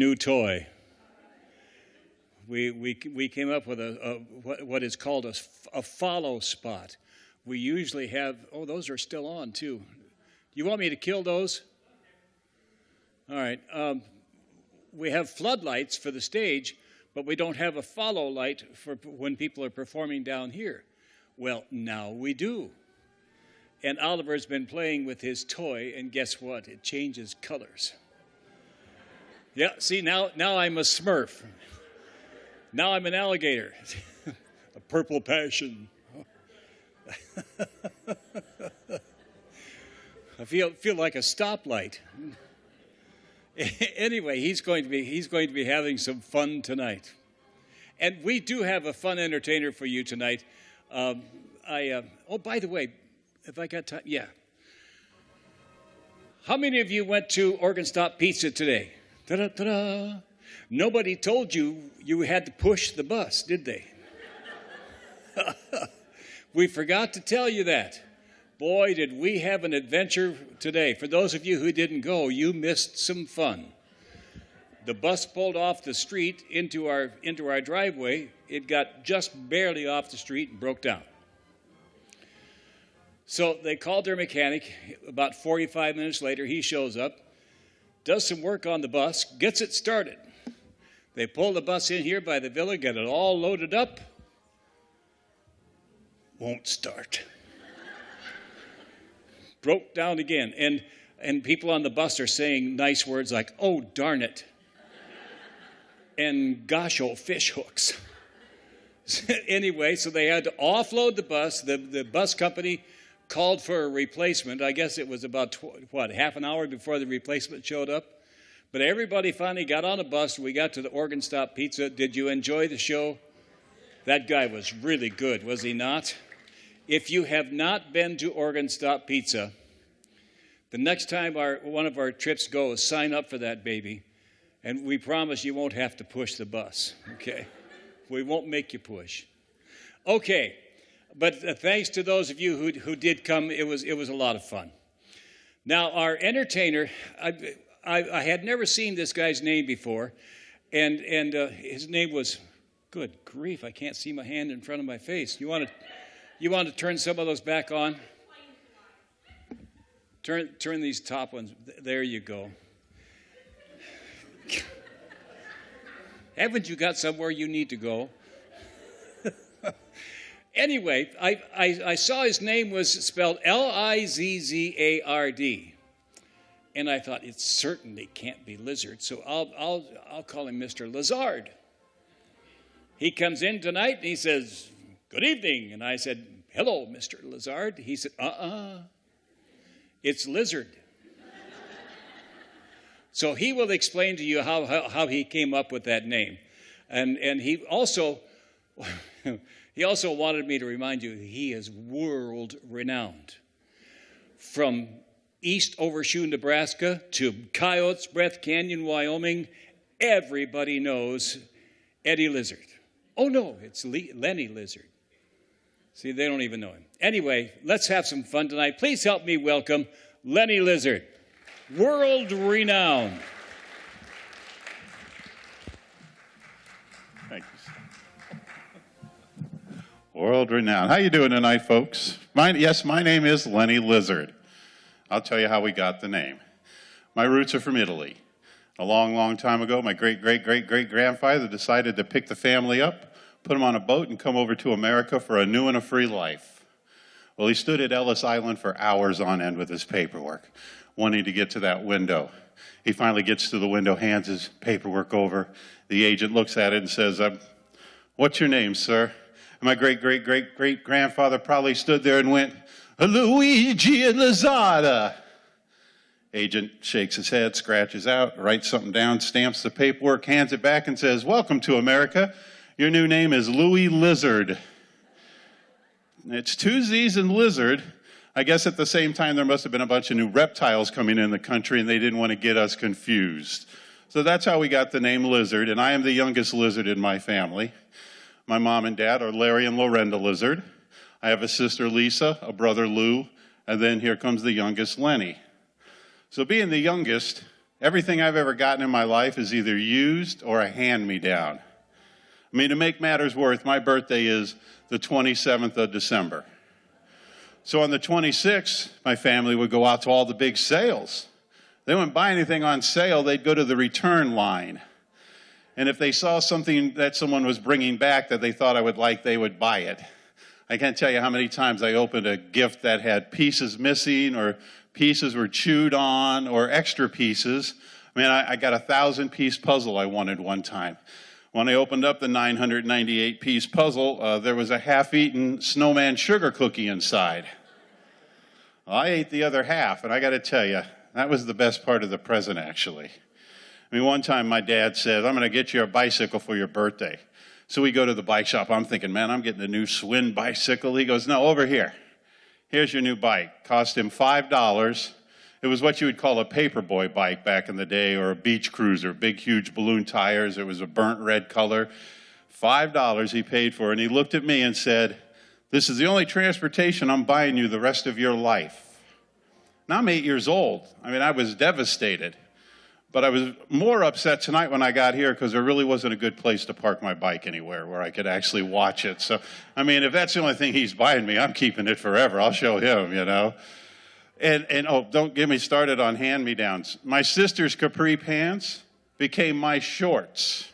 New toy. We came up with what is called a follow spot. We usually have, those are still on too. You want me to kill those? All right. We have floodlights for the stage, but we don't have a follow light for when people are performing down here. Well, now we do. And Oliver's been playing with his toy, and guess what? It changes colors. Yeah, see, now I'm a Smurf. Now I'm an alligator. A purple passion. I feel like a stoplight. Anyway, he's going to be having some fun tonight. And we do have a fun entertainer for you tonight. By the way, if I got time, yeah. How many of you went to Organ Stop Pizza today? Ta-da-ta-da. Nobody told you had to push the bus, did they? We forgot to tell you that. Boy, did we have an adventure today. For those of you who didn't go, you missed some fun. The bus pulled off the street into our driveway. It got just barely off the street and broke down. So they called their mechanic. About 45 minutes later, he shows up, does some work on the bus, gets it started. They pull the bus in here by the villa, get it all loaded up. Won't start. Broke down again. And people on the bus are saying nice words like, "Oh, darn it." And "gosh, oh, fish hooks." Anyway, so they had to offload the bus. The bus company called for a replacement. I guess it was about, half an hour before the replacement showed up. But everybody finally got on a bus. We got to the Organ Stop Pizza. Did you enjoy the show? That guy was really good, was he not? If you have not been to Organ Stop Pizza, the next time one of our trips goes, sign up for that baby. And we promise you won't have to push the bus, okay? We won't make you push. Okay. But thanks to those of you who did come, it was a lot of fun. Now, our entertainer, I had never seen this guy's name before, and his name was, good grief, I can't see my hand in front of my face. You want to turn some of those back on? Turn these top ones. There you go. Haven't you got somewhere you need to go? Anyway, I saw his name was spelled Lizzard, and I thought it certainly can't be Lizzard, so I'll call him Mr. Lizzard. He comes in tonight and he says, "Good evening," and I said, "Hello, Mr. Lizzard." He said, it's Lizzard. So he will explain to you how he came up with that name, and he also. He also wanted me to remind you he is world renowned. From East Overshoe, Nebraska to Coyotes Breath Canyon, Wyoming, everybody knows Eddie Lizzard. Oh no, it's Lenny Lizzard. See, they don't even know him. Anyway, let's have some fun tonight. Please help me welcome Lenny Lizzard, world renowned. Thank you. World renowned. How you doing tonight, folks? My name is Lenny Lizzard. I'll tell you how we got the name. My roots are from Italy. A long, long time ago, my great-great-great-great-grandfather decided to pick the family up, put them on a boat, and come over to America for a new and a free life. Well, he stood at Ellis Island for hours on end with his paperwork, wanting to get to that window. He finally gets to the window, hands his paperwork over. The agent looks at it and says, "What's your name, sir?" And my great-great-great-great-grandfather probably stood there and went, "Luigi and Lizzard." Agent shakes his head, scratches out, writes something down, stamps the paperwork, hands it back, and says, "Welcome to America. Your new name is Louis Lizzard." It's Tuesdays and Lizzard. I guess at the same time there must have been a bunch of new reptiles coming in the country, and they didn't want to get us confused. So that's how we got the name Lizzard, and I am the youngest Lizzard in my family. My mom and dad are Larry and Lorenda Lizzard. I have a sister, Lisa, a brother, Lou, and then here comes the youngest, Lenny. So being the youngest, Everything I've ever gotten in my life is either used or a hand-me-down. I mean, to make matters worse, my birthday is the 27th of December. So on the 26th, my family would go out to all the big sales. They wouldn't buy anything on sale, they'd go to the return line. And if they saw something that someone was bringing back that they thought I would like, they would buy it. I can't tell you how many times I opened a gift that had pieces missing or pieces were chewed on or extra pieces. I mean, I got a 1,000-piece puzzle I wanted one time. When I opened up the 998-piece puzzle, there was a half-eaten snowman sugar cookie inside. Well, I ate the other half, and I got to tell you, that was the best part of the present, actually. I mean, one time my dad said, I'm going to get you a bicycle for your birthday. So we go to the bike shop. I'm thinking, man, I'm getting a new Swin bicycle. He goes, no, over here. Here's your new bike. Cost him $5. It was what you would call a paperboy bike back in the day, or a beach cruiser, big, huge balloon tires. It was a burnt red color. $5 he paid for it, and he looked at me and said, this is the only transportation I'm buying you the rest of your life. Now I'm 8 years old. I mean, I was devastated. But I was more upset tonight when I got here because there really wasn't a good place to park my bike anywhere where I could actually watch it. So, I mean, if that's the only thing he's buying me, I'm keeping it forever. I'll show him, you know. And oh, don't get me started on hand-me-downs. My sister's capri pants became my shorts.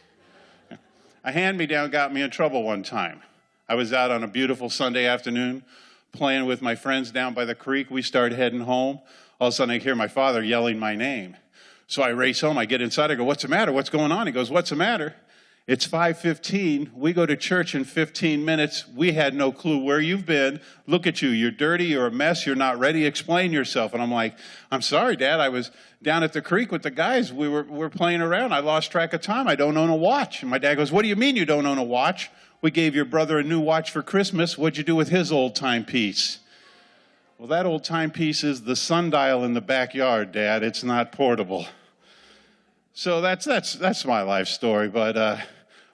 A hand-me-down got me in trouble one time. I was out on a beautiful Sunday afternoon playing with my friends down by the creek. We started heading home. All of a sudden, I hear my father yelling my name. So I race home. I get inside. I go, what's the matter? What's going on? He goes, what's the matter? It's 5:15. We go to church in 15 minutes. We had no clue where you've been. Look at you. You're dirty. You're a mess. You're not ready. Explain yourself. And I'm like, I'm sorry, Dad. I was down at the creek with the guys. We're playing around. I lost track of time. I don't own a watch. And my dad goes, what do you mean you don't own a watch? We gave your brother a new watch for Christmas. What'd you do with his old timepiece? Well, that old timepiece is the sundial in the backyard, Dad. It's not portable. So that's my life story, but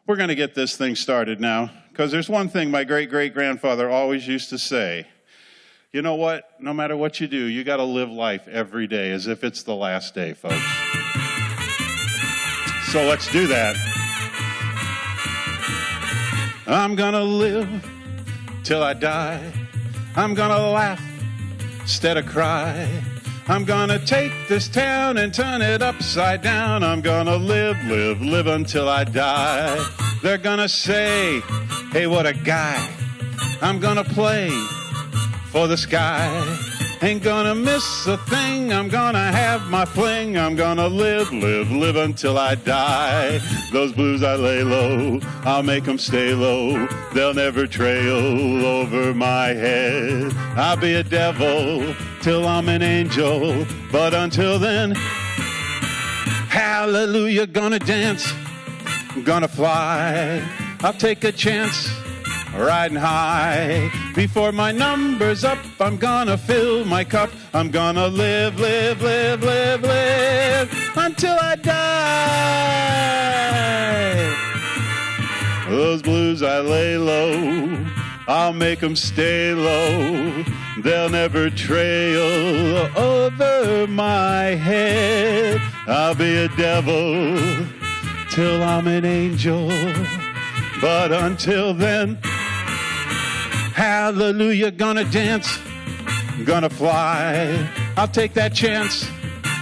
we're going to get this thing started now, because there's one thing my great-great-grandfather always used to say. You know what? No matter what you do, you got to live life every day as if it's the last day, folks. So let's do that. I'm going to live till I die. I'm going to laugh instead of cry. I'm gonna take this town and turn it upside down. I'm gonna live until I die. They're gonna say, hey, what a guy. I'm gonna play for the sky. Ain't gonna miss a thing. I'm gonna have my fling. I'm gonna live until I die. Those blues I lay low, I'll make them stay low. They'll never trail over my head. I'll be a devil till I'm an angel, but until then, hallelujah, gonna dance, gonna fly. I'll take a chance, riding high. Before my number's up, I'm gonna fill my cup. I'm gonna live until I die. Those blues I lay low, I'll make them stay low. They'll never trail over my head. I'll be a devil till I'm an angel, but until then, hallelujah, gonna dance, gonna fly. I'll take that chance,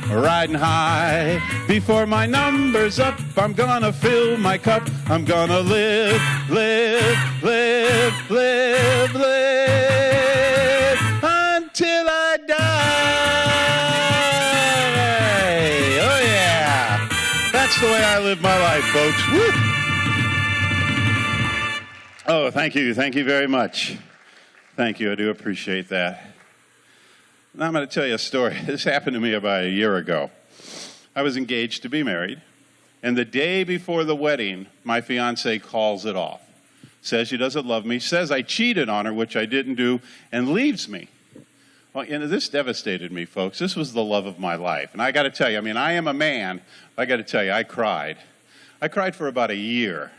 riding high. Before my number's up, I'm gonna fill my cup. I'm gonna live until I die. Oh yeah, that's the way I live my life, folks. Woo! Oh, thank you very much. Thank you, I do appreciate that. Now I'm going to tell you a story. This happened to me about a year ago. I was engaged to be married, and the day before the wedding, my fiance calls it off. Says she doesn't love me, says I cheated on her, which I didn't do, and leaves me. Well, you know, this devastated me, folks. This was the love of my life. And I got to tell you, I mean, I am a man. I got to tell you, I cried. I cried for about a year.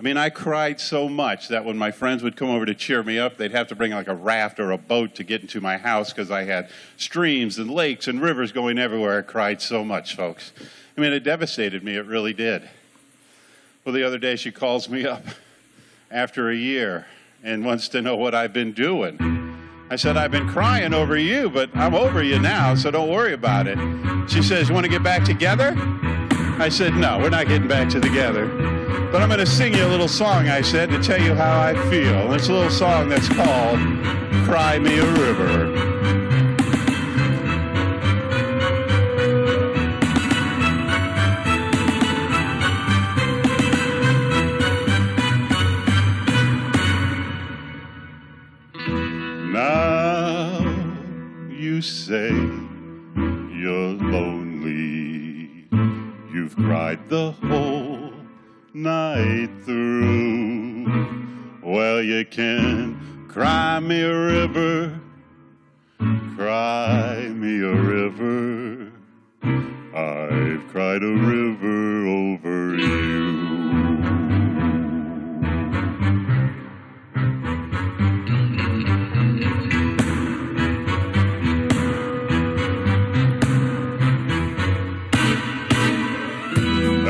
I mean, I cried so much that when my friends would come over to cheer me up, they'd have to bring like a raft or a boat to get into my house because I had streams and lakes and rivers going everywhere. I cried so much, folks. I mean, it devastated me. It really did. Well, the other day she calls me up after a year and wants to know what I've been doing. I said, I've been crying over you, but I'm over you now, so don't worry about it. She says, you want to get back together? I said, no, we're not getting back together. But I'm going to sing you a little song, I said, to tell you how I feel. And it's a little song that's called Cry Me a River. Now you say you're lonely. You've cried the whole night through. Well, you can cry me a river, cry me a river. I've cried a river over you.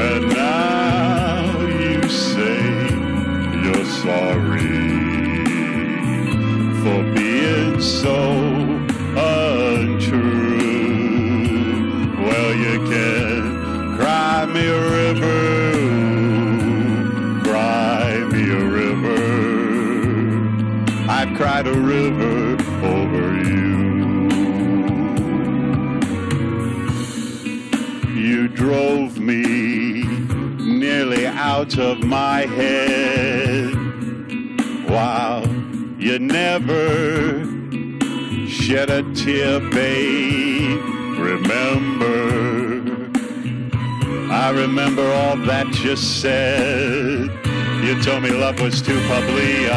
And now you say you're sorry for being so untrue. Well, you can cry me a river, cry me a river. I've cried a river over you. You drove me nearly out of my head. Wow, you never shed a tear, babe. Remember, I remember all that you said. You told me love was too public.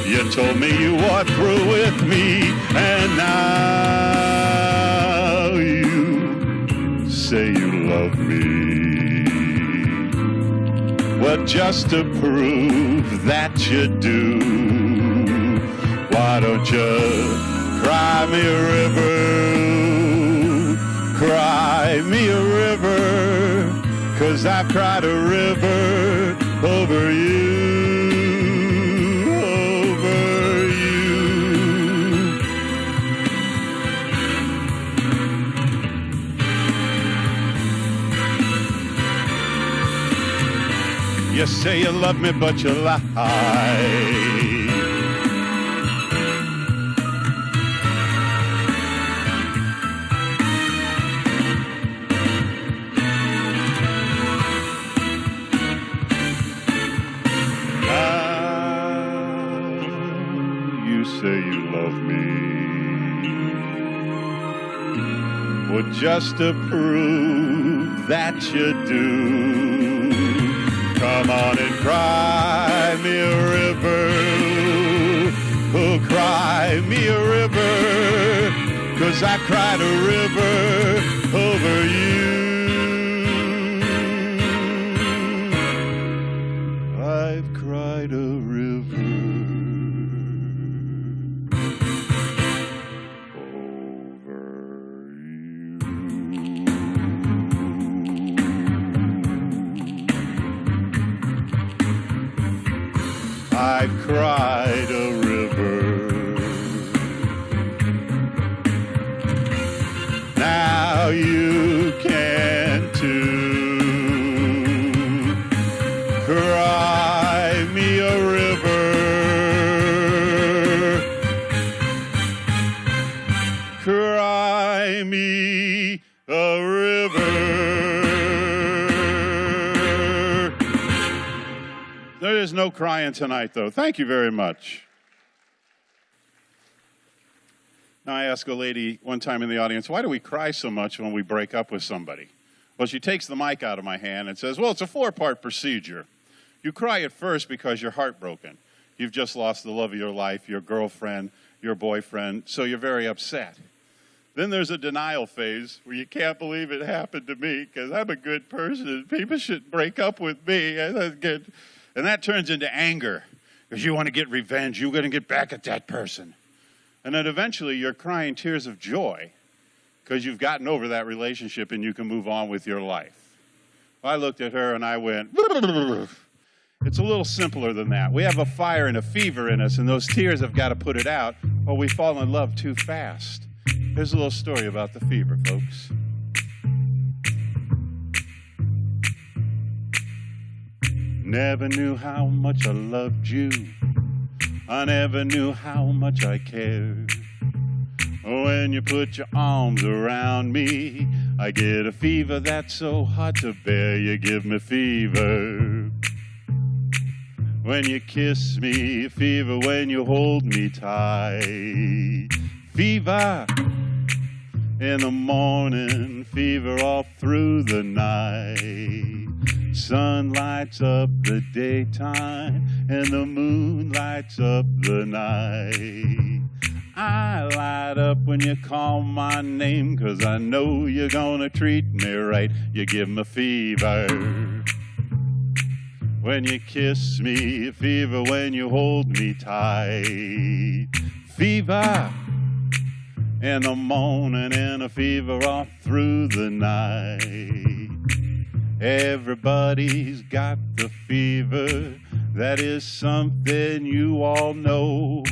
You told me you walked through with me, and now you say you love me. Well, just to prove that you do, why don't you cry me a river, cry me a river, 'cause I've cried a river over you, over you. You say you love me, but you lie. Say you love me. Well, just to prove that you do, come on and cry me a river. Oh, cry me a river, 'cause I cried a river over you. I've cried a river. I've cried a river. Now you can too. Cry me a river. Cry me a river. There is no crying tonight, though. Thank you very much. Now, I asked a lady one time in the audience, why do we cry so much when we break up with somebody? Well, she takes the mic out of my hand and says, well, it's a 4-part procedure. You cry at first because you're heartbroken. You've just lost the love of your life, your girlfriend, your boyfriend, so you're very upset. Then there's a denial phase where you can't believe it happened to me because I'm a good person and people shouldn't break up with me. And And that turns into anger because you want to get revenge. You're going to get back at that person. And then eventually you're crying tears of joy because you've gotten over that relationship and you can move on with your life. I looked at her and I went, it's a little simpler than that. We have a fire and a fever in us, and those tears have got to put it out, or we fall in love too fast. Here's a little story about the fever, folks. Never knew how much I loved you. I never knew how much I cared. When you put your arms around me, I get a fever that's so hard to bear. You give me fever when you kiss me, fever when you hold me tight. Fever in the morning, fever all through the night. Sun lights up the daytime and the moon lights up the night. I light up when you call my name, 'cause I know you're gonna treat me right. You give me fever when you kiss me, fever when you hold me tight. Fever in the morning and a fever all through the night. Everybody's got the fever, that is something you all know.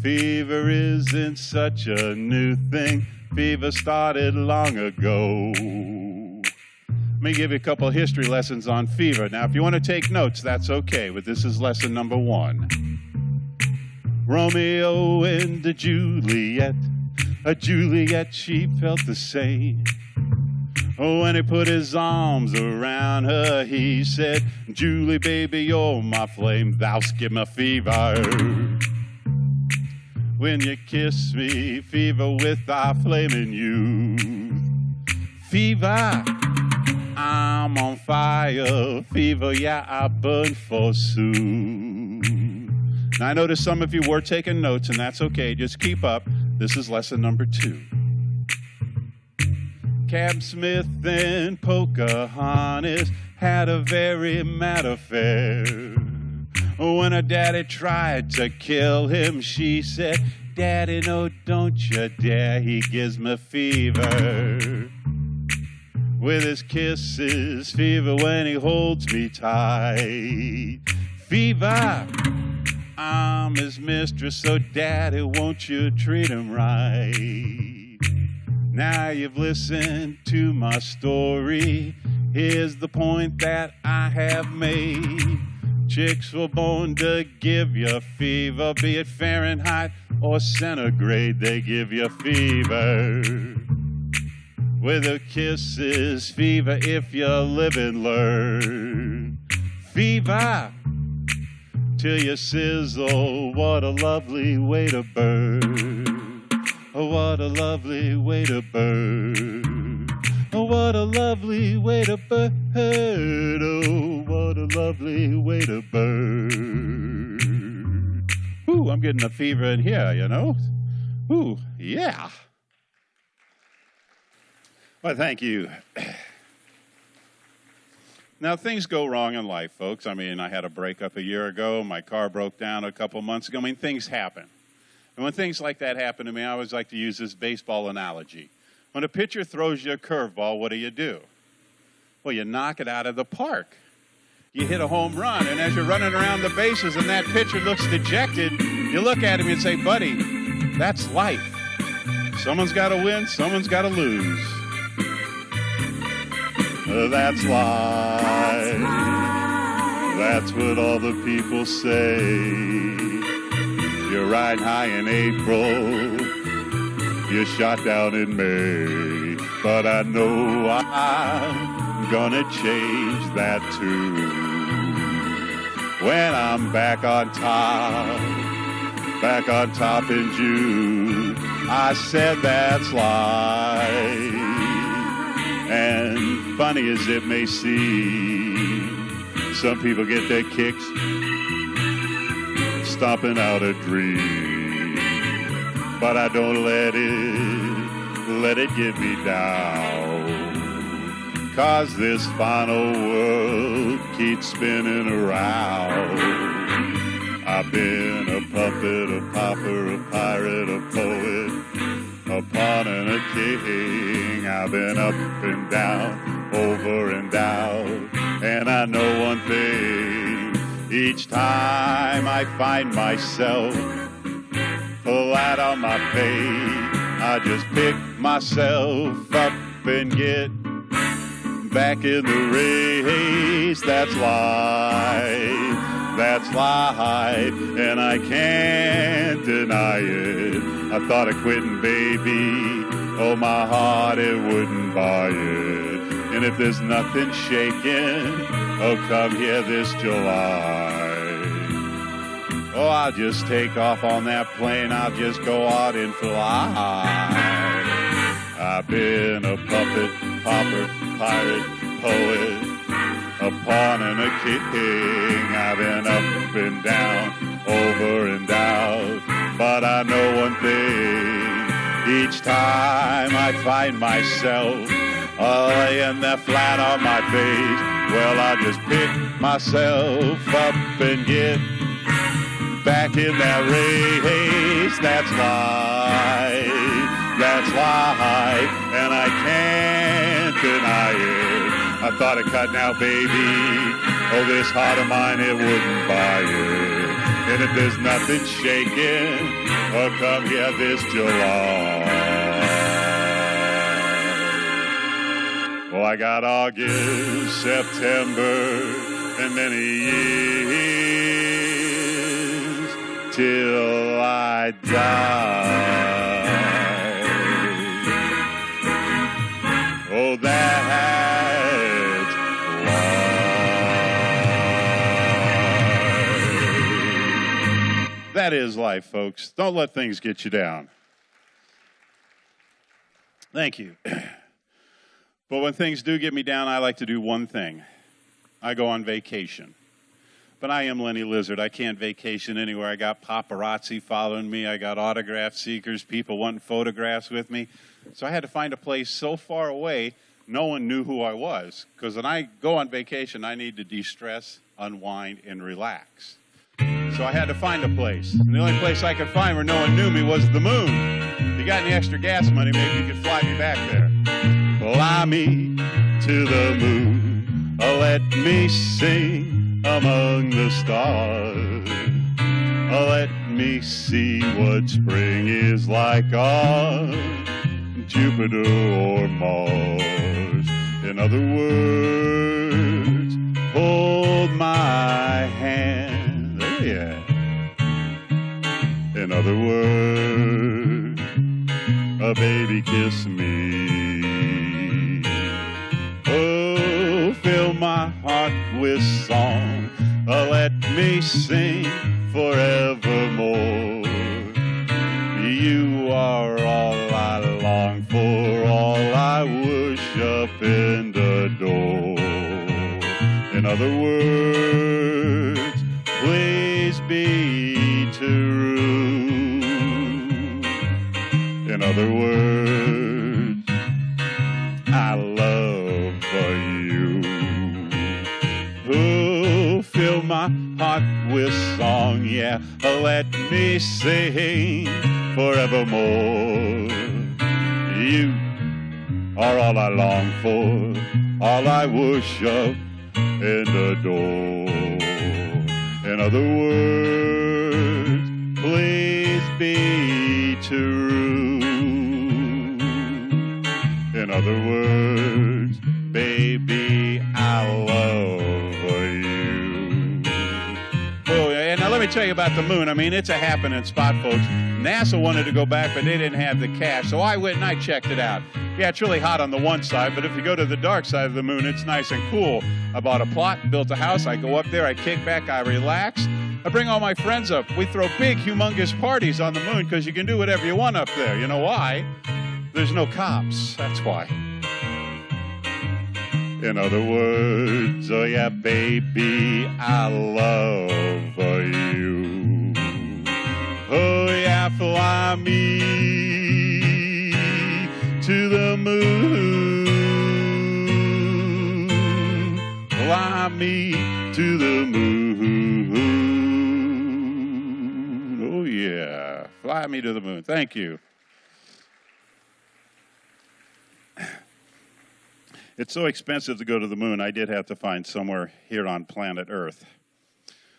Fever isn't such a new thing. Fever started long ago. Let me give you a couple of history lessons on fever. Now, if you want to take notes, that's okay, but this is lesson number 1. Romeo and Juliet. Juliet, she felt the same. When he put his arms around her, he said, Julie, baby, you're my flame. Thou'st give me fever when you kiss me, fever with our flaming youth. Fever, I'm on fire. Fever, yeah, I burn forsooth. Now, I noticed some of you were taking notes, and that's okay. Just keep up. This is lesson number 2. Cab Smith and Pocahontas had a very mad affair. When her daddy tried to kill him, she said, Daddy, no, don't you dare, he gives me fever with his kisses, fever when he holds me tight. Fever, I'm his mistress, so Daddy, won't you treat him right? Now you've listened to my story. Here's the point that I have made. Chicks were born to give you fever, be it Fahrenheit or centigrade, they give you fever with their kisses, fever if you live and learn. Fever till you sizzle, what a lovely way to burn. Oh, what a lovely way to burn. Oh, what a lovely way to burn. Oh, what a lovely way to burn. Ooh, I'm getting a fever in here, you know. Ooh, yeah. Well, thank you. Now, things go wrong in life, folks. I mean, I had a breakup a year ago. My car broke down a couple months ago. I mean, things happen. And when things like that happen to me, I always like to use this baseball analogy. When a pitcher throws you a curveball, what do? Well, you knock it out of the park. You hit a home run, and as you're running around the bases and that pitcher looks dejected, you look at him and say, buddy, that's life. Someone's got to win, someone's got to lose. That's life. That's what all the people say. You're riding high in April. You're shot down in May. But I know I'm gonna change that too. When I'm back on top in June. I said that's life. And funny as it may seem, some people get their kicks stomping out a dream. But I don't let it get me down. 'Cause this final world keep spinning around. I've been a puppet, a pauper, a pirate, a poet, a pawn and a king. I've been up and down, over and out, and I know one thing. Each time I find myself flat on my face, I just pick myself up and get back in the race. That's life, that's life, and I can't deny it. I thought of quitting, baby, oh my heart, it wouldn't buy it. And if there's nothing shaking, oh come here this July. Oh, I'll just take off on that plane, I'll just go out and fly. I've been a puppet, pauper, pirate, poet, a pawn and a king. I've been up and down, over and out, but I know one thing. Each time I find myself laying there flat on my face, well, I just pick myself up and get back in that race. That's life, that's life, and I can't deny it. I thought of cutting out, baby, oh, this heart of mine, it wouldn't buy it. And if there's nothing shaking, oh, come here this July. Well, I got August, September, and many years till I die. Oh, that's life. That is life, folks. Don't let things get you down. Thank you. But when things do get me down, I like to do one thing. I go on vacation. But I am Lenny Lizzard. I can't vacation anywhere. I got paparazzi following me. I got autograph seekers, people wanting photographs with me. So I had to find a place so far away, no one knew who I was. Because when I go on vacation, I need to de-stress, unwind, and relax. So I had to find a place. And the only place I could find where no one knew me was the moon. If you got any extra gas money, maybe you could fly me back there. Fly me to the moon, let me sing among the stars. Let me see what spring is like on Jupiter or Mars. In other words, hold my hand. Oh yeah. In other words, a baby kiss me. Oh, fill my heart with song. Let me sing forevermore. You are all I long for, all I worship and adore. In other words, please be true. In other words, I love you. Oh, fill my heart with song, yeah. Let me sing forevermore. You are all I long for, all I worship and adore. In other words, please be true. In other words, baby, I love you. Oh, and now let me tell you about the moon. I mean, it's a happening spot, folks. NASA wanted to go back, but they didn't have the cash, so I went and I checked it out. Yeah, it's really hot on the one side, but if you go to the dark side of the moon, it's nice and cool. I bought a plot, built a house, I go up there, I kick back, I relax. I bring all my friends up. We throw big, humongous parties on the moon because you can do whatever you want up there. You know why? There's no cops. That's why. In other words, oh yeah, baby, I love you. Oh yeah, fly me to the moon. Fly me to the moon. Oh, yeah. Fly me to the moon. Thank you. It's so expensive to go to the moon, I did have to find somewhere here on planet Earth.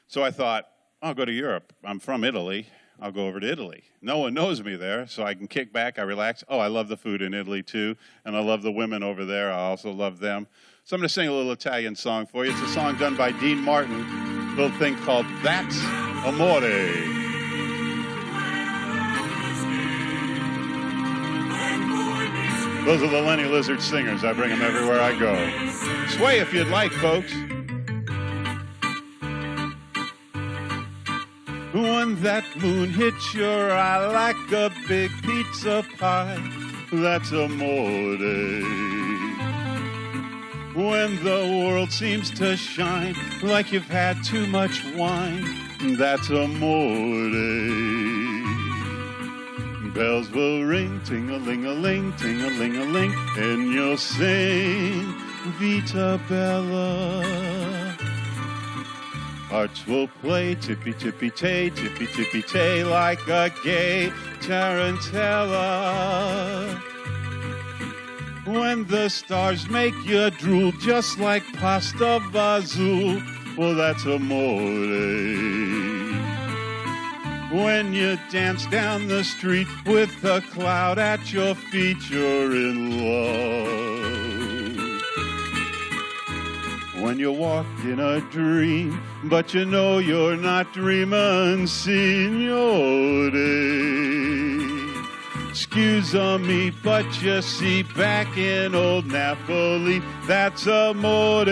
So I thought, I'll go to Europe. I'm from Italy. I'll go over to Italy. No one knows me there, so I can kick back, I relax. Oh, I love the food in Italy, too, and I love the women over there. I also love them. So I'm going to sing a little Italian song for you. It's a song done by Dean Martin, a little thing called That's Amore. Those are the Lenny Lizzard singers. I bring them everywhere I go. Sway if you'd like, folks. When that moon hits your eye like a big pizza pie, that's amore. When the world seems to shine like you've had too much wine, that's amore. Bells will ring, ting-a-ling-a-ling, ting-a-ling-a-ling, and you'll sing Vita Bella. Hearts will play tippy-tippy-tay, like a gay tarantella. When the stars make you drool just like pasta vazul, well, that's amore. When you dance down the street with a cloud at your feet, you're in love. When you walk in a dream, but you know you're not dreaming, signore. Excuse me, but you see, back in old Napoli, that's amore.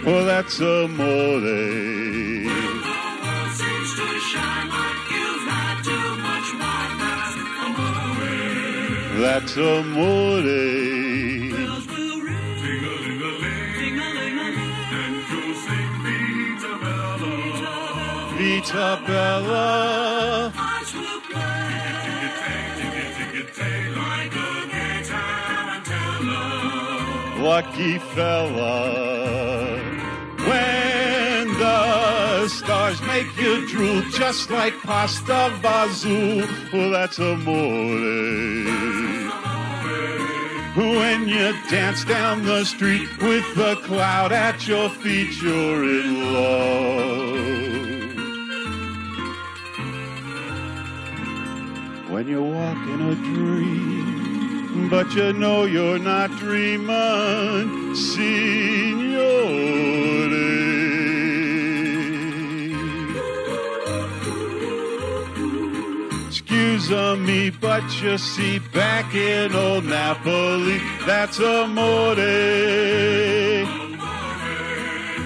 Well, that's amore. The world seems to shine like you've had too much wine. That's amore. That's amore. Bells will ring, ting-a-ling-a-ling, ting-a-ling-a-ling, and you'll sing Vita Bella. Vita Bella. Hearts will play, tick-a-tick-a-tay, like a gay tarantella. Lucky fella. When the stars make you drool just like pasta vazul, well, that's amore. When you dance down the street with a cloud at your feet, you're in love. When you walk in a dream, but you know you're not dreaming, signore. Excuse me, but you see, back in old Napoli, that's amore.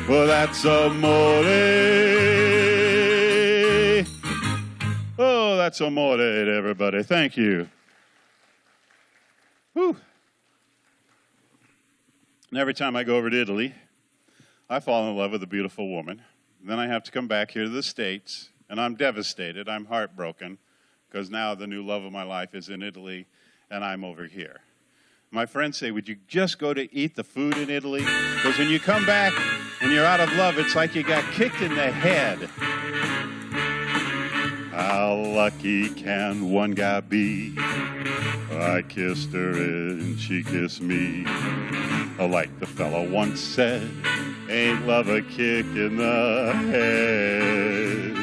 Well, that's amore. Oh, that's amore to everybody. Thank you. Whew. And every time I go over to Italy, I fall in love with a beautiful woman. Then I have to come back here to the States, and I'm devastated. I'm heartbroken, because now the new love of my life is in Italy, and I'm over here. My friends say, would you just go to eat the food in Italy? Because when you come back and you're out of love, it's like you got kicked in the head. How lucky can one guy be? I kissed her and she kissed me. Like the fella once said, ain't love a kick in the head.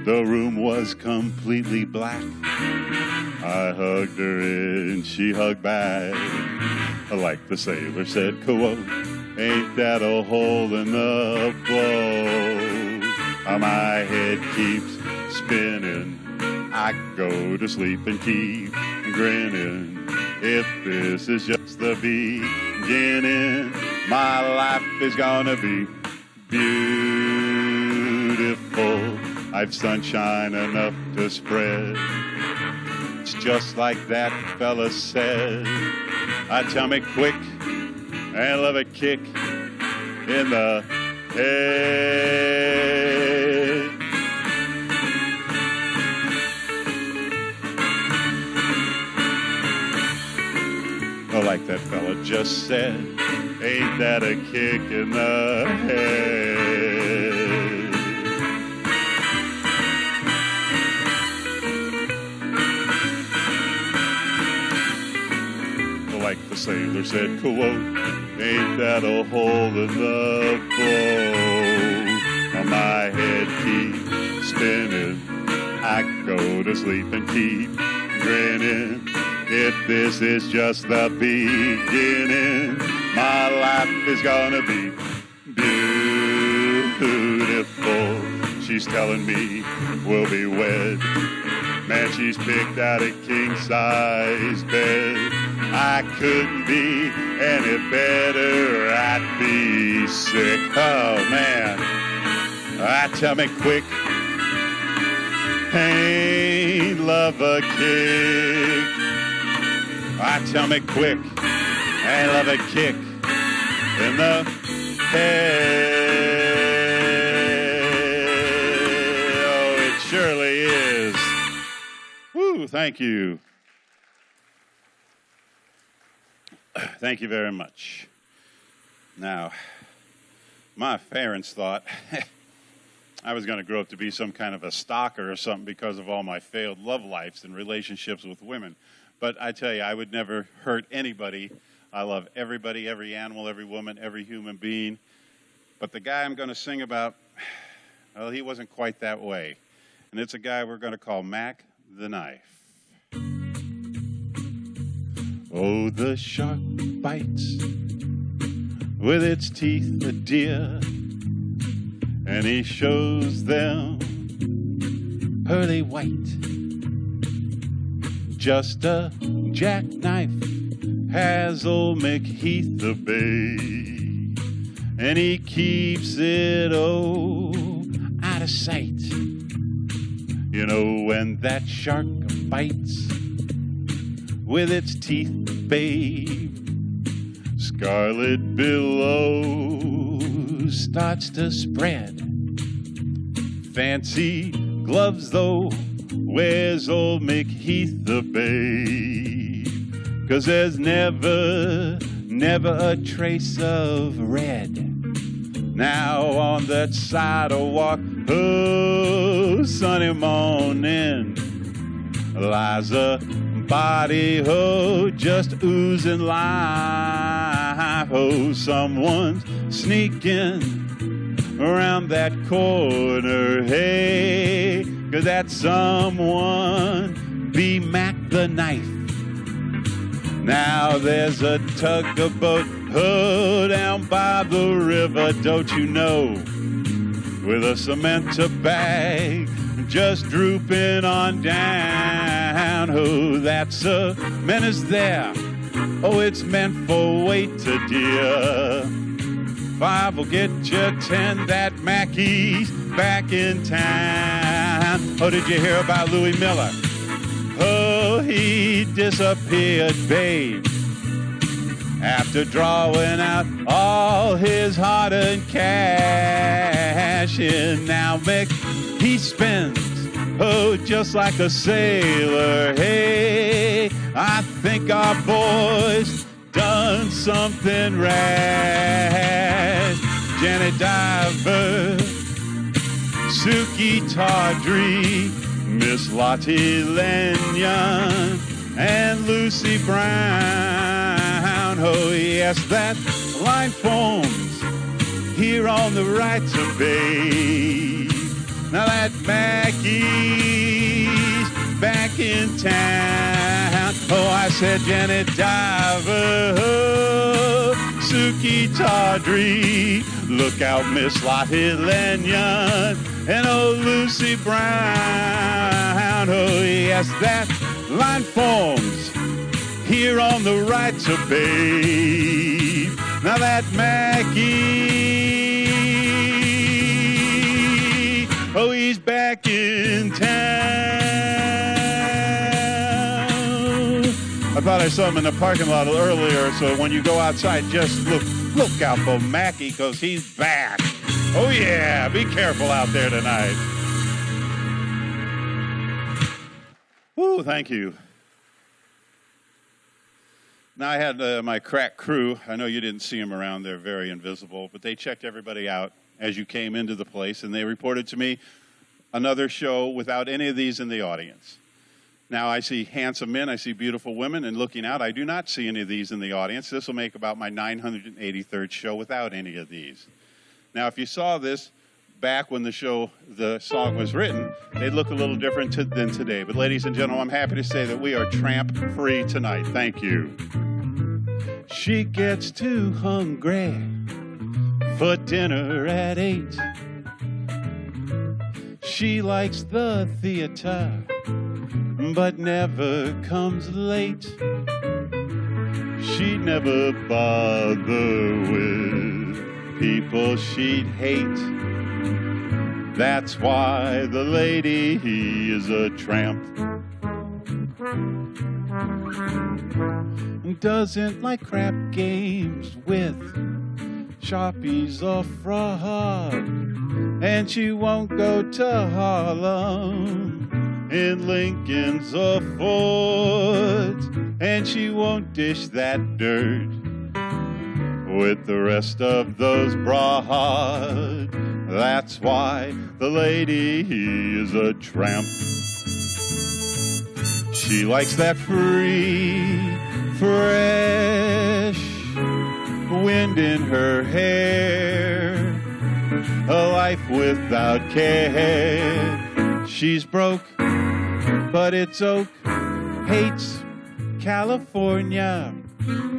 The room was completely black. I hugged her and she hugged back. Like the sailor said, quote, ain't that a hole in the boat? My head keeps spinning. I go to sleep and keep grinning. If this is just the beginning, my life is gonna be beautiful. I've sunshine enough to spread. It's just like that fella said. Tell me quick, and love a kick in the head. like that fella just said, ain't that a kick in the head? Like the sailor said, quote, ain't that a hole in the boat? My head keeps spinning, I go to sleep and keep grinning. If this is just the beginning, my life is gonna be beautiful. She's telling me we'll be wed. Man, she's picked out a king-size bed. I couldn't be any better. I'd be sick. Oh, man. Tell me quick. Ain't love a kick? Tell me quick. Ain't love a kick in the head? Oh, it surely is. Woo, thank you. Thank you very much. Now, my parents thought I was going to grow up to be some kind of a stalker or something because of all my failed love lives and relationships with women. But I tell you, I would never hurt anybody. I love everybody, every animal, every woman, every human being. But the guy I'm going to sing about, well, he wasn't quite that way. And it's a guy we're going to call Mac the Knife. Oh, the shark bites with its teeth a deer, and he shows them pearly white. Just a jackknife has old McHeath the bay, and he keeps it out of sight. You know, when that shark bites with its teeth, babe, scarlet billows starts to spread. Fancy gloves, though, wears old McHeath the babe, 'cause there's never a trace of red. Now on that sidewalk, oh, sunny morning, lies a body, oh, just oozing life. Oh, someone's sneaking around that corner, hey, 'cause that someone be Mac the Knife. Now there's a tugboat, oh, down by the river, don't you know, with a cement bag just drooping on down. Oh, that cement is there, oh, it's meant for weight to dear. 5 will get you 10, that Mackey's back in town. Oh, did you hear about Louis Miller? Oh, he disappeared, babe, after drawing out all his hard-earned cash. And now he spends, oh, just like a sailor. Hey, I think our boy's done something rash. Janet Diver, Suki Tawdry, Miss Lottie Lanyon, and Lucy Brown. Oh, yes, that line forms here on the right to babe. Now that Mackey's back in town. Oh, I said Janet Diver, oh, Suki Tawdry, look out Miss Lottie Lanyon, and oh, Lucy Brown. Oh, yes, that line forms here on the right to babe. Now that Mackey, oh, he's back in town. I thought I saw him in the parking lot earlier, so when you go outside, just look out for Mackey, because he's back. Oh, yeah, be careful out there tonight. Woo, thank you. Now, I had my crack crew. I know you didn't see them around. They're very invisible. But they checked everybody out as you came into the place, and they reported to me another show without any of these in the audience. Now, I see handsome men. I see beautiful women. And looking out, I do not see any of these in the audience. This will make about my 983rd show without any of these. Now, if you saw this back when the song was written, they'd look a little different than today. But ladies and gentlemen, I'm happy to say that we are tramp-free tonight. Thank you. She gets too hungry for dinner at 8. She likes the theater, but never comes late. She'd never bother with people she'd hate. That's why the lady is a tramp. Doesn't like crap games with Sharpies or fraud. And she won't go to Harlem in Lincolns or Fords. And she won't dish that dirt with the rest of those broads. That's why the lady is a tramp. She likes that free, fresh wind in her hair, a life without care. She's broke, but it's oak, hates California.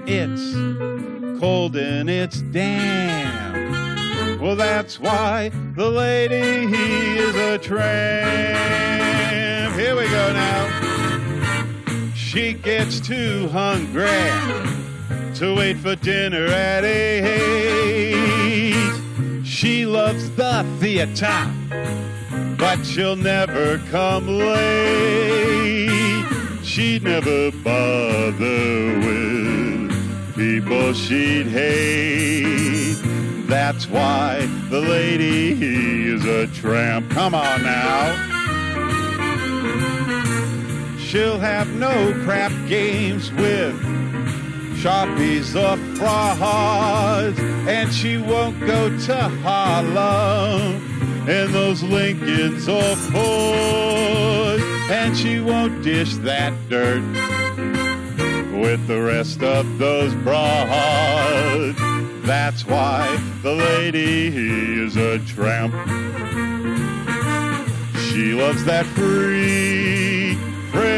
It's cold and it's damp. Well, that's why the lady is a tramp. Here we go now. She gets too hungry to wait for dinner at 8. She loves the theater, but she'll never come late. She'd never bother with people she'd hate. That's why the lady is a tramp. Come on now. She'll have no crap games with Sharpies or frauds, and she won't go to Harlem in those Lincolns or Fords, and she won't dish that dirt with the rest of those broads. That's why the lady is a tramp. She loves that free, fresh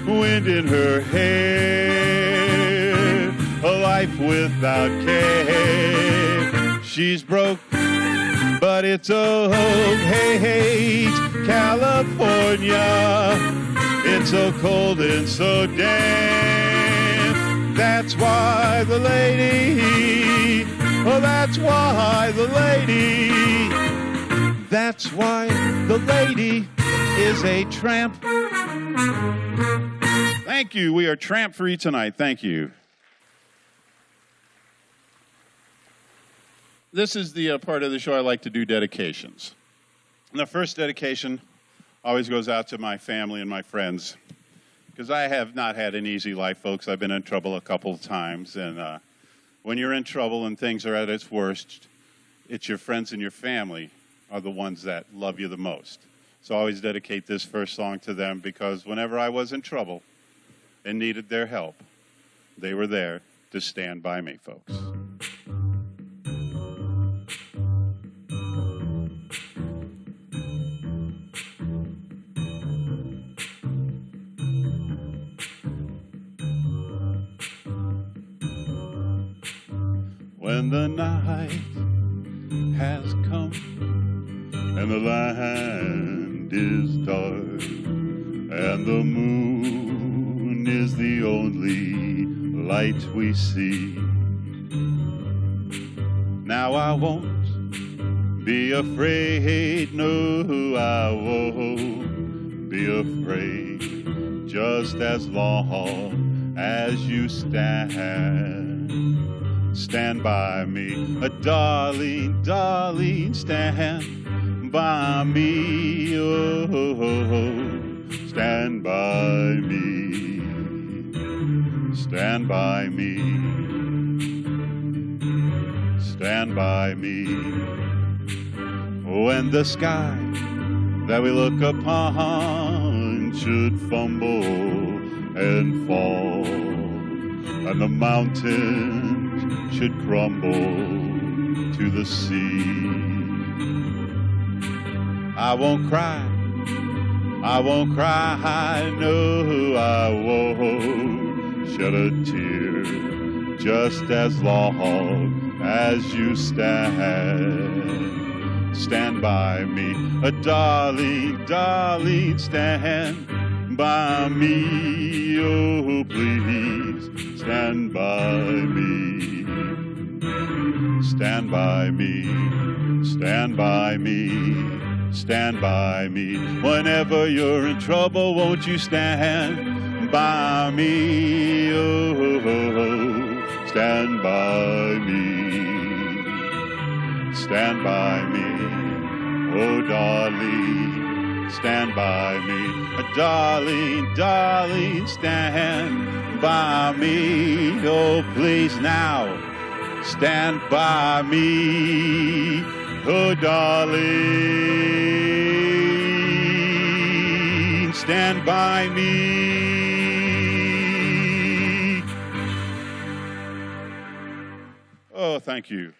wind in her hair, a life without care. She's broke, but it's oak, hates California. It's so cold and so damp. That's why the lady, oh, that's why the lady, that's why the lady is a tramp. Thank you. We are tramp-free tonight. Thank you. This is the part of the show I like to do dedications. And the first dedication always goes out to my family and my friends, because I have not had an easy life, folks. I've been in trouble a couple of times, and when you're in trouble and things are at its worst, it's your friends and your family are the ones that love you the most. So I always dedicate this first song to them, because whenever I was in trouble and needed their help, they were there to stand by me, folks. When the night has come and the land is dark and the moon is the only light we see, now I won't be afraid, no, I won't be afraid, just as long as you stand by me, a darling, darling, stand by me, oh, stand by me. stand by me. Stand by me. When the sky that we look upon should fumble and fall, and the mountains should crumble to the sea, I won't cry, I won't cry, no, I won't shed a tear, just as long as you stand by me. Darling, darling, stand by me, oh please, stand by me. Stand by me, stand by me, stand by me. Whenever you're in trouble, won't you stand by me, oh, stand by me. Stand by me, oh darling, stand by me. Darling, darling, stand by me, oh please now, stand by me, oh darling, stand by me. Oh, thank you.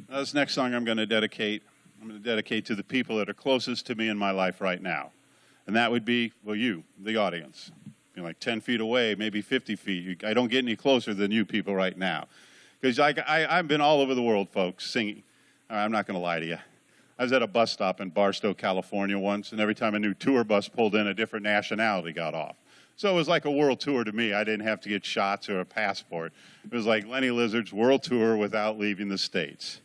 Now, this next song I'm going to dedicate to the people that are closest to me in my life right now. And that would be, well, you, the audience. You're like 10 feet away, maybe 50 feet. I don't get any closer than you people right now. Because I've been all over the world, folks, singing. I'm not going to lie to you. I was at a bus stop in Barstow, California once, and every time a new tour bus pulled in, a different nationality got off. So it was like a world tour to me. I didn't have to get shots or a passport. It was like Lenny Lizzard's world tour without leaving the States.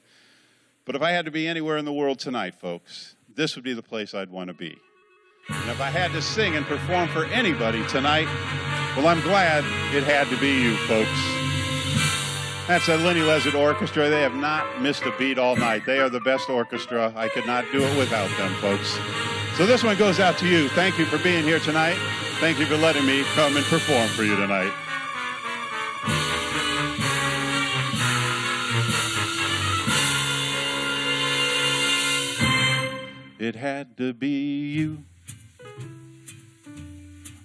But if I had to be anywhere in the world tonight, folks, this would be the place I'd want to be. And if I had to sing and perform for anybody tonight, well, I'm glad it had to be you, folks. That's the Lenny Lizzard Orchestra. They have not missed a beat all night. They are the best orchestra. I could not do it without them, folks. So this one goes out to you. Thank you for being here tonight. Thank you for letting me come and perform for you tonight. It had to be you.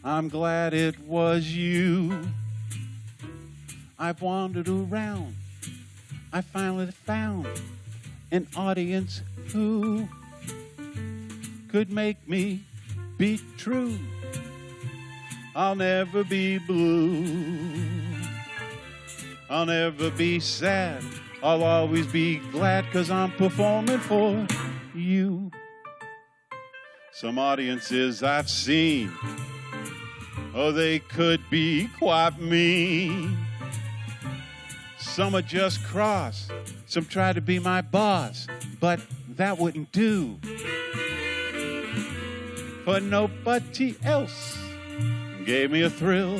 I'm glad it was you. I've wandered around. I finally found an audience who could make me be true. I'll never be blue. I'll never be sad. I'll always be glad 'cause I'm performing for you. Some audiences I've seen, oh, they could be quite mean. Some are just cross, some try to be my boss, but that wouldn't do for nobody else. Gave me a thrill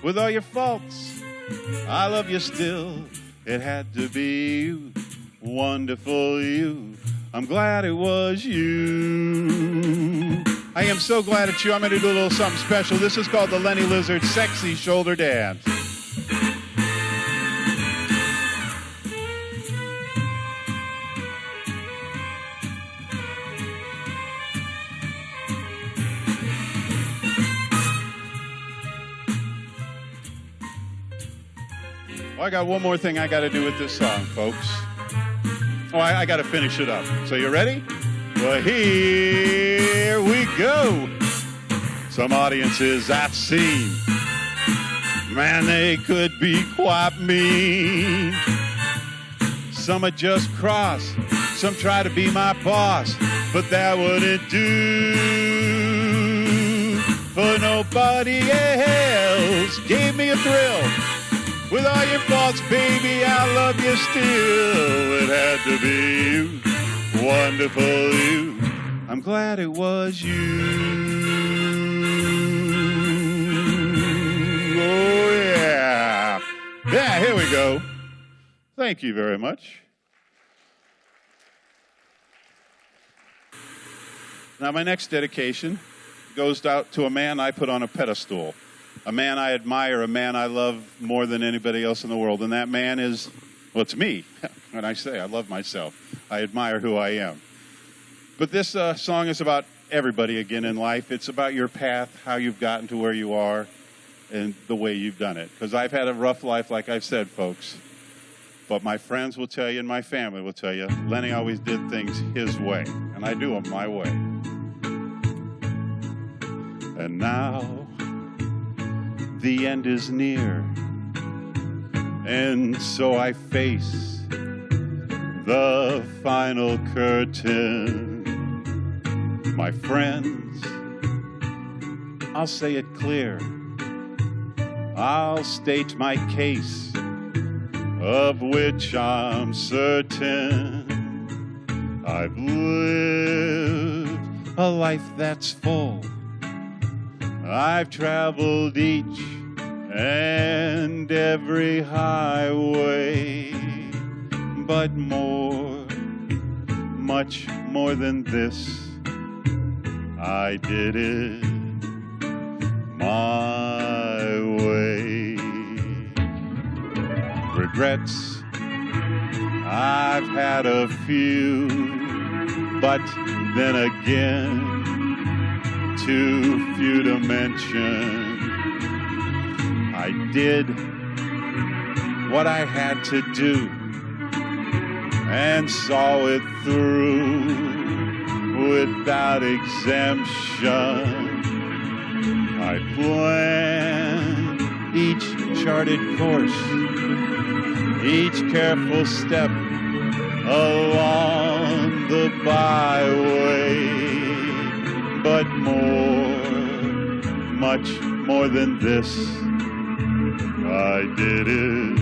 with all your faults. I love you still. It had to be you, wonderful you. I'm glad it was you. I am so glad it's you. I'm going to do a little something special. This is called the Lenny Lizzard Sexy Shoulder Dance. Well, I got one more thing I got to do with this song, folks. Oh, I got to finish it up. So you ready? Well, here we go. Some audiences I've seen, man, they could be quite mean. Some are just cross, some try to be my boss, but that wouldn't do for nobody else. Gave me a thrill. With all your faults, baby, I love you still. It had to be you, wonderful you. I'm glad it was you. Oh, yeah. Yeah, here we go. Thank you very much. Now, my next dedication goes out to a man I put on a pedestal, a man I admire, a man I love more than anybody else in the world. And that man is, well, it's me. When I say I love myself, I admire who I am. But this song is about everybody again in life. It's about your path, how you've gotten to where you are, and the way you've done it. Because I've had a rough life, like I've said, folks. But my friends will tell you, and my family will tell you, Lenny always did things his way, and I do them my way. And now, the end is near, and so I face the final curtain. My friends, I'll say it clear. I'll state my case, of which I'm certain. I've lived a life that's full. I've traveled each and every highway, but more, much more than this, I did it my way. Regrets, I've had a few, but then again, too few to mention. I did what I had to do and saw it through without exemption. I planned each charted course, each careful step along the byway, but more, much more than this, I did it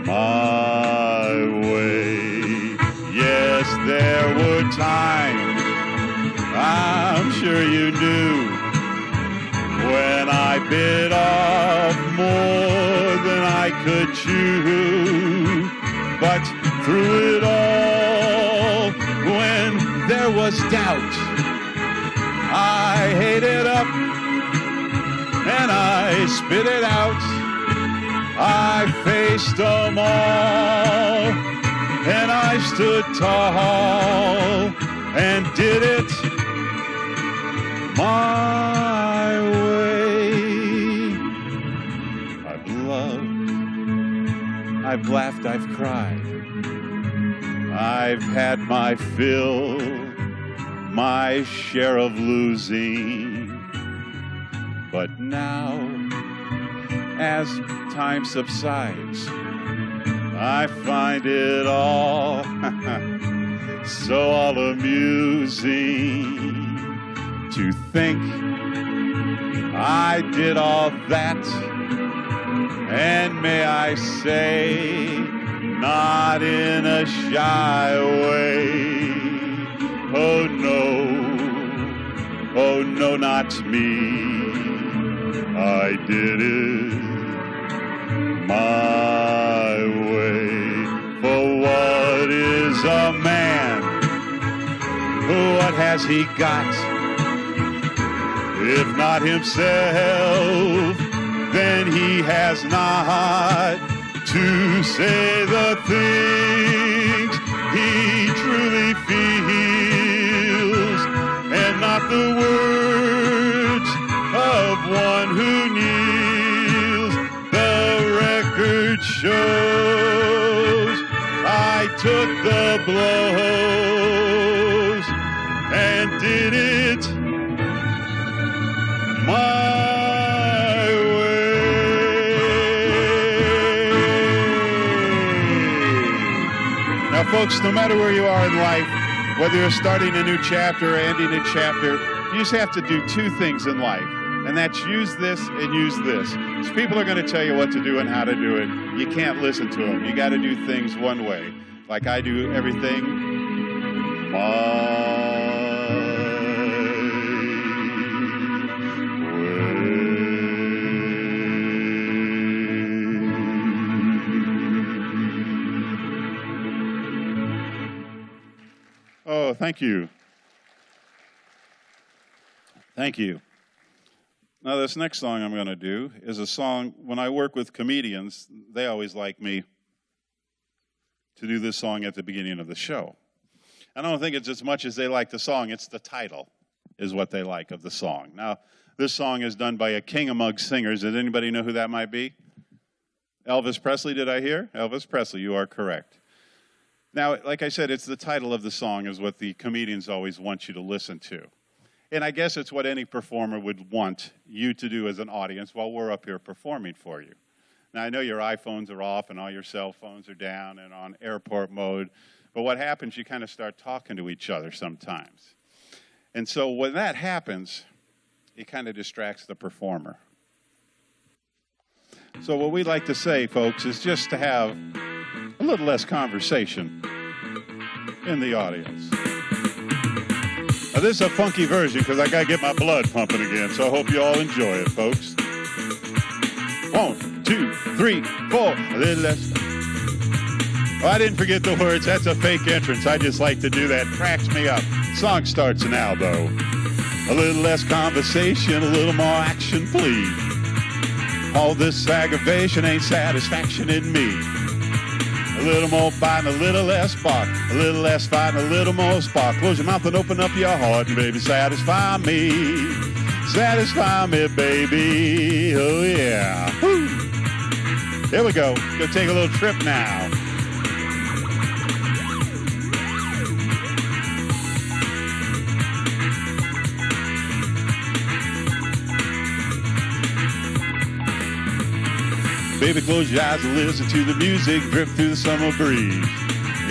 my way. Yes, there were times, I'm sure you knew, when I bit off more than I could chew. But through it all, when there was doubt, I ate it up and I spit it out. I faced them all and I stood tall and did it my way. I've loved, I've laughed, I've cried. I've had my fill, my share of losing. But now, as time subsides, I find it all so all amusing to think I did all that, and may I say, not in a shy way. Oh no, not me. I did it my way. For what is a man? What has he got? If not himself, then he has not to say the things he truly feels, and not the words of one who kneels. The record shows I took the blows and did it my way. Now, folks, no matter where you are in life, whether you're starting a new chapter or ending a chapter, you just have to do two things in life, and that's use this and use this. So people are going to tell you what to do and how to do it. You can't listen to them. You got to do things one way, like I do everything my Oh, thank you. Thank you. Now, this next song I'm going to do is a song, when I work with comedians, they always like me to do this song at the beginning of the show. I don't think it's as much as they like the song, it's the title is what they like of the song. Now, this song is done by a king among singers. Does anybody know who that might be? Elvis Presley, did I hear? Elvis Presley, you are correct. Now, like I said, it's the title of the song is what the comedians always want you to listen to. And I guess it's what any performer would want you to do as an audience while we're up here performing for you. Now, I know your iPhones are off and all your cell phones are down and on airport mode, but what happens, you kind of start talking to each other sometimes. And so when that happens, it kind of distracts the performer. So what we like to say, folks, is just to have a little less conversation in the audience. Now, this is a funky version because I got to get my blood pumping again, so I hope you all enjoy it, folks. 1, 2, 3, 4, a little less. Oh, I didn't forget the words. That's a fake entrance. I just like to do that. Cracks me up. Song starts now, though. A little less conversation, a little more action, please. All this aggravation ain't satisfaction in me. A little more bite, a little less spark. A little less fight, a little more spark. Close your mouth and open up your heart, and baby, satisfy me. Satisfy me, baby. Oh, yeah. Woo. There we go. Gonna take a little trip now. Baby, close your eyes and listen to the music drip through the summer breeze.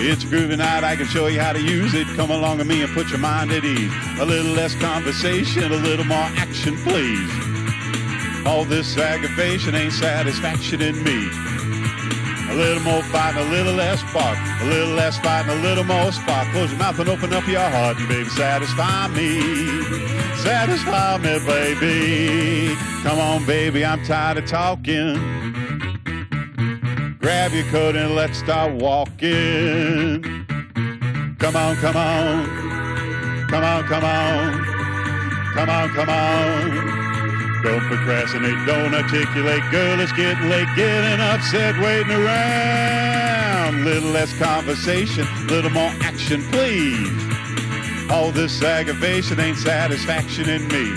It's a groovy night, I can show you how to use it. Come along with me and put your mind at ease. A little less conversation, a little more action, please. All this aggravation ain't satisfaction in me. A little more fight, a little less spark. A little less fight, a little more spark. Close your mouth and open up your heart, and baby, satisfy me. Satisfy me, baby. Come on, baby, I'm tired of talking. Grab your coat and let's start walking. Come on, come on. Come on, come on. Come on, come on. Don't procrastinate, don't articulate. Girl, it's getting late, getting upset, waiting around. Little less conversation, little more action, please. All this aggravation ain't satisfaction in me.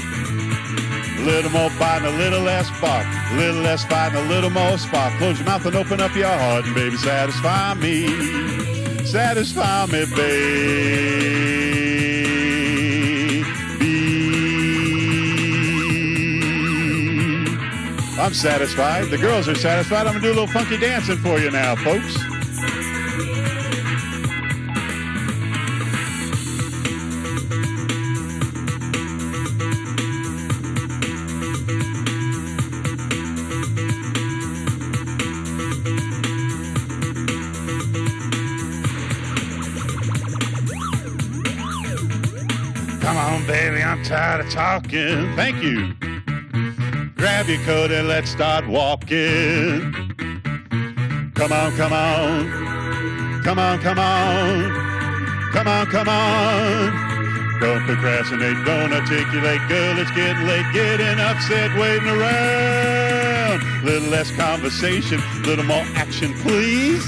A little more bite and a little less spark. A little less fight and a little more spark. Close your mouth and open up your heart, and baby, satisfy me. Satisfy me, baby. I'm satisfied. The girls are satisfied. I'm going to do a little funky dancing for you now, folks. Come on, baby, I'm tired of talking. Thank you. Grab your coat and let's start walking. Come on, come on. Come on, come on. Come on, come on. Don't procrastinate, don't articulate. Girl, it's getting late, getting upset, waiting around. Little less conversation, little more action, please.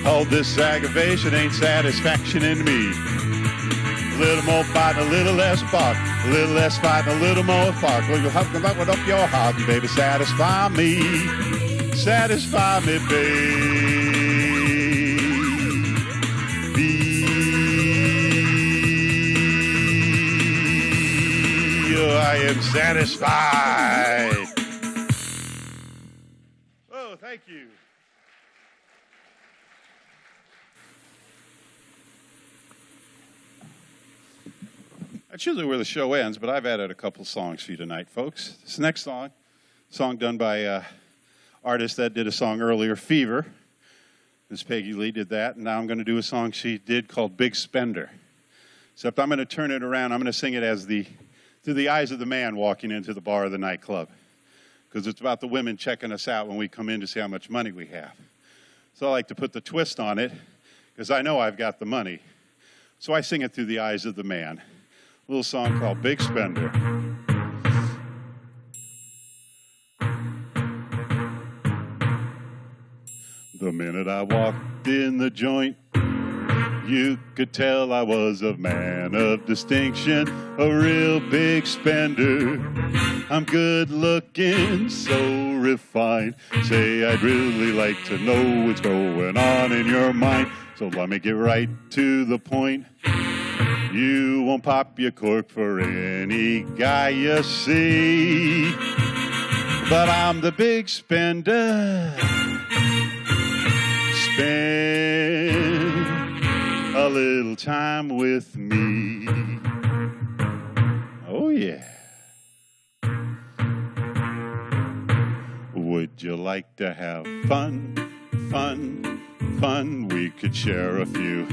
All this aggravation ain't satisfaction in me. A little more fight, a little less spark. A little less fight, a little more spark. Well, you have to knock it up your heart, and baby, satisfy me. Satisfy me, baby. Oh, I am satisfied. Oh, thank you. That's usually where the show ends, but I've added a couple songs for you tonight, folks. This next song done by an artist that did a song earlier, Fever. Miss Peggy Lee did that, and now I'm going to do a song she did called Big Spender. Except I'm going to turn it around. I'm going to sing it as through the eyes of the man walking into the bar or the nightclub, because it's about the women checking us out when we come in to see how much money we have. So I like to put the twist on it, because I know I've got the money. So I sing it through the eyes of the man. little song called Big Spender. The minute I walked in the joint, you could tell I was a man of distinction, a real big spender. I'm good looking, so refined. Say, I'd really like to know what's going on in your mind. So let me get right to the point. You won't pop your cork for any guy you see. But I'm the big spender. Spend a little time with me. Oh, yeah. Would you like to have fun, fun, fun? We could share a few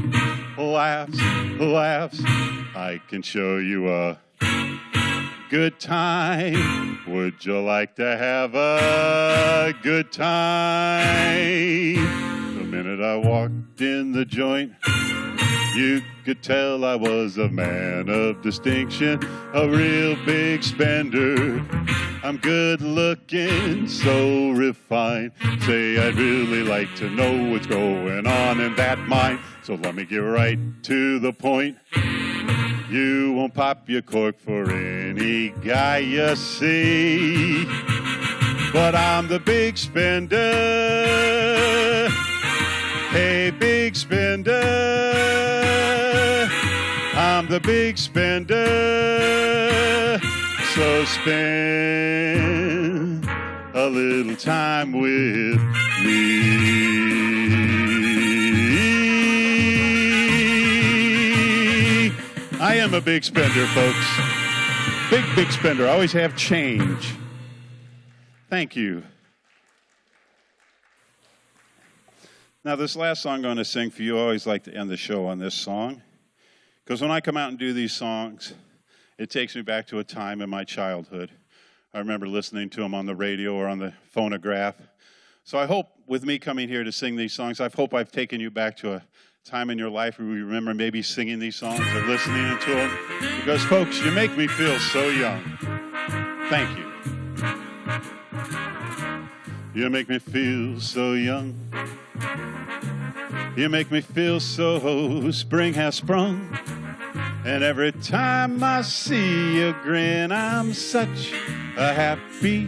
laughs, laughs. I can show you a good time. Would you like to have a good time? The minute I walked in the joint, you could tell I was a man of distinction, a real big spender. I'm good looking, so refined. Say, I'd really like to know what's going on in that mind. So let me get right to the point. You won't pop your cork for any guy you see. But I'm the big spender. Hey, big spender. I'm the big spender. So spend a little time with me. I am a big spender, folks. Big spender. I always have change. Thank you. Now, this last song I'm going to sing for you, I always like to end the show on this song. Because when I come out and do these songs, it takes me back to a time in my childhood. I remember listening to them on the radio or on the phonograph. So I hope, with me coming here to sing these songs, I hope I've taken you back to a time in your life where you remember maybe singing these songs or listening to them. Because, folks, you make me feel so young. Thank you. You make me feel so young. You make me feel so spring has sprung. And every time I see you grin, I'm such a happy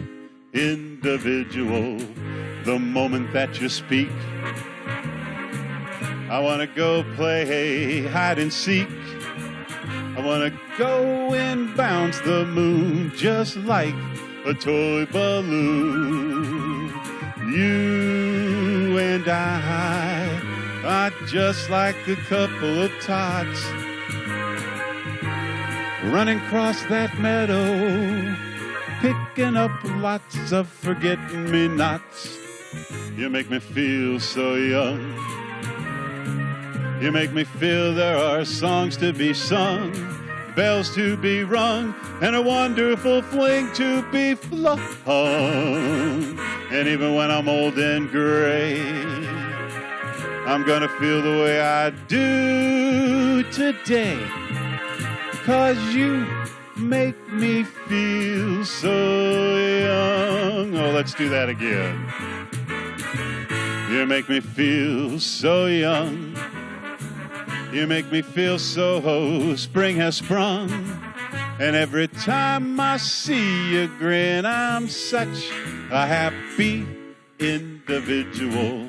individual. The moment that you speak, I want to go play hide and seek. I want to go and bounce the moon just like a toy balloon. You and I are just like a couple of tots running across that meadow, picking up lots of forget-me-nots. You make me feel so young. You make me feel there are songs to be sung, bells to be rung, and a wonderful fling to be flung. And even when I'm old and gray, I'm gonna feel the way I do today. 'Cause you make me feel so young. Oh, let's do that again. You make me feel so young. You make me feel so spring has sprung. And every time I see you grin, I'm such a happy individual.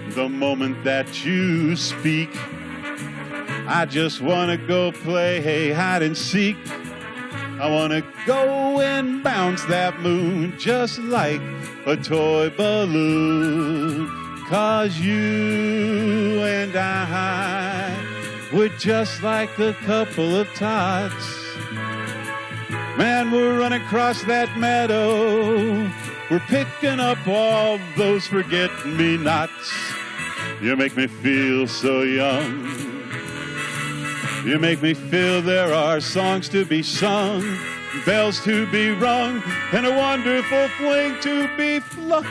The moment that you speak, I just want to go play hide and seek. I want to go and bounce that moon just like a toy balloon. 'Cause you and I, we're just like a couple of tots. Man, we're running across that meadow. We're picking up all those forget-me-nots. You make me feel so young. You make me feel there are songs to be sung, bells to be rung, and a wonderful fling to be flung.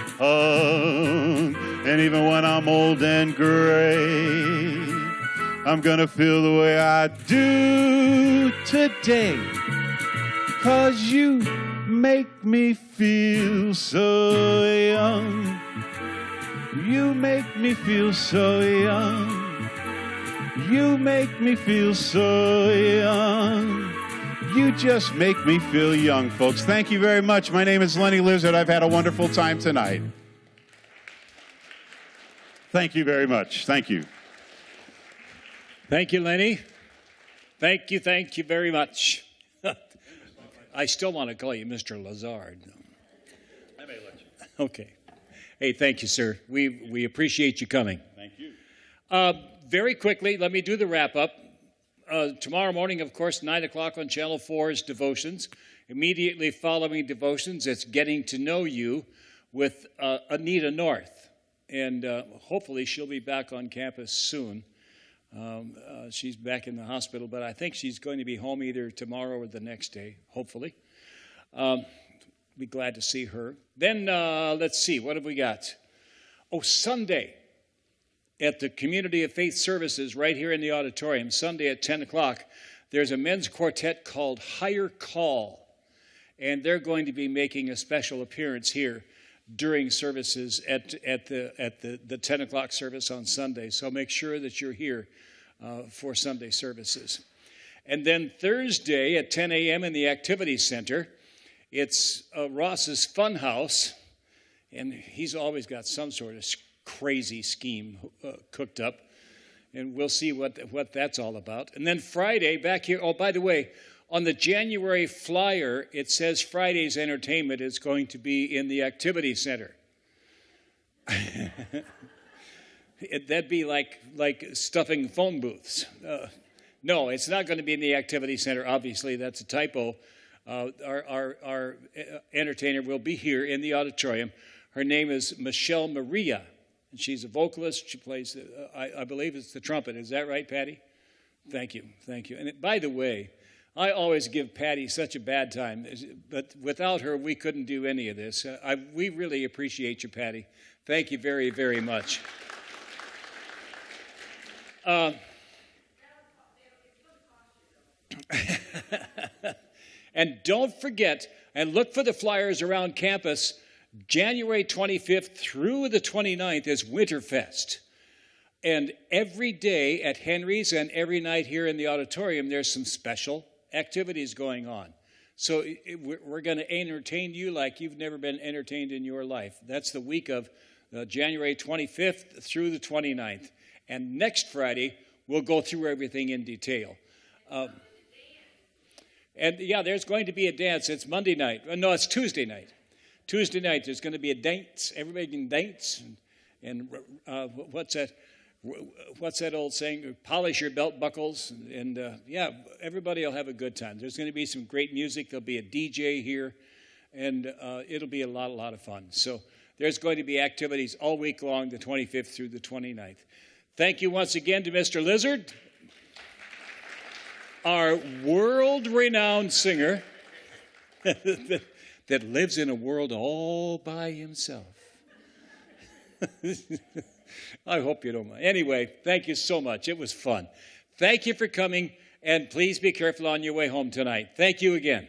And even when I'm old and gray, I'm gonna feel the way I do today. 'Cause you make me feel so young. You make me feel so young. You make me feel so young. You just make me feel young, folks. Thank you very much. My name is Lenny Lizzard. I've had a wonderful time tonight. Thank you very much. Thank you. Thank you, Lenny. Thank you very much. I still want to call you Mr. Lizzard. I may let you. Okay. Hey, thank you, sir. We appreciate you coming. Thank you. Very quickly, let me do the wrap-up. Tomorrow morning, of course, 9 o'clock on Channel 4's Devotions. Immediately following Devotions, it's Getting to Know You with Anita North. And hopefully she'll be back on campus soon. She's back in the hospital, but I think she's going to be home either tomorrow or the next day, hopefully. Be glad to see her. Then, let's see, what have we got? Oh, Sunday at the Community of Faith Services right here in the auditorium, Sunday at 10 o'clock, there's a men's quartet called Higher Call, and they're going to be making a special appearance here during services at the 10 o'clock service on Sunday. So make sure that you're here for Sunday services. And then Thursday at 10 a.m. in the Activity Center, it's Ross's Fun House, and he's always got some sort of crazy scheme cooked up, and we'll see what that's all about. And then Friday, back here, oh, by the way, on the January flyer, it says Friday's entertainment is going to be in the Activity Center. That'd be like stuffing phone booths. No, it's not going to be in the Activity Center. Obviously, that's a typo. Our entertainer will be here in the auditorium. Her name is Michelle Maria, and she's a vocalist. She plays, I believe it's the trumpet. Is that right, Patty? Thank you. And by the way, I always give Patty such a bad time, but without her, we couldn't do any of this. We really appreciate you, Patty. Thank you very, very much. And don't forget, and look for the flyers around campus, January 25th through the 29th is Winterfest. And every day at Henry's and every night here in the auditorium, there's some special activities going on. So we're going to entertain you like you've never been entertained in your life. That's the week of January 25th through the 29th. And next Friday, we'll go through everything in detail. And yeah, there's going to be a dance. It's Monday night. No, it's Tuesday night. Tuesday night, there's going to be a dance. Everybody can dance. And what's that old saying? Polish your belt buckles. And yeah, everybody will have a good time. There's going to be some great music. There'll be a DJ here. And it'll be a lot of fun. So there's going to be activities all week long, the 25th through the 29th. Thank you once again to Mr. Lizzard, our world-renowned singer that lives in a world all by himself. I hope you don't mind. Anyway, thank you so much. It was fun. Thank you for coming, and please be careful on your way home tonight. Thank you again.